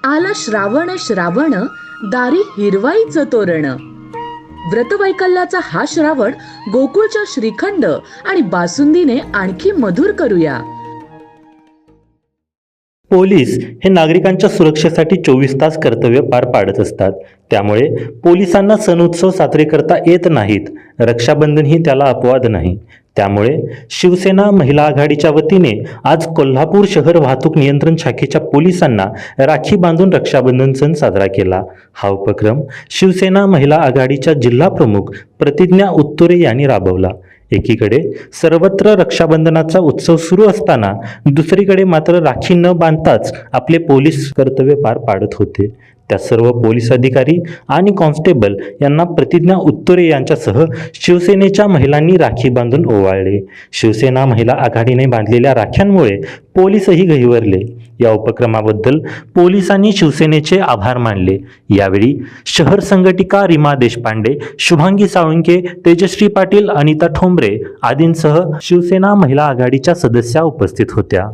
आला श्रावण श्रावण, दारी हिरवाईचं तोरण. व्रतवैकल्याचा हा श्रावण गोकुळच्या श्रीखंड आणि बासुंदीने आणखी मधुर करूया. पोलीस हे नागरिकांच्या सुरक्षेसाठी 24 तास कर्तव्य पार पाडत असतात. त्यामुळे पोलिसांना सण उत्सव साजरे करता येत नाहीत. रक्षाबंधन ही त्याला अपवाद नाही. त्यामुळे शिवसेना महिला आघाडीच्या वतीने आज कोल्हापूर शहर वाहतूक नियंत्रण शाखेच्या पोलिसांना राखी बांधून रक्षाबंधन सण साजरा केला. हा उपक्रम शिवसेना महिला आघाडीच्या जिल्हा प्रमुख प्रतिज्ञा उत्तुरे यांनी राबवला. एकीकडे सर्वत्र रक्षाबंधनाचा उत्सव सुरू असताना दुसरीकडे मात्र राखी न बांधताच आपले पोलीस कर्तव्य पार पाडत होते. त्या सर्व पोलीस अधिकारी आणि कॉन्स्टेबल यांना प्रतिज्ञा उत्तुरे यांच्यासह शिवसेनेच्या महिलांनी राखी बांधून ओवाळले. शिवसेना महिला आघाडीने बांधलेल्या राख्यांमुळे पोलीसही गहिवरले. या उपक्रमाबद्दल पोलिसांनी शिवसेनेचे आभार मानले. यावेळी शहर संघटिका रीमा देशपांडे, शुभांगी साळुंके, तेजश्री पाटील, अनिता ठोंबरे आदींसह शिवसेना महिला आघाडीच्या सदस्या उपस्थित होत्या.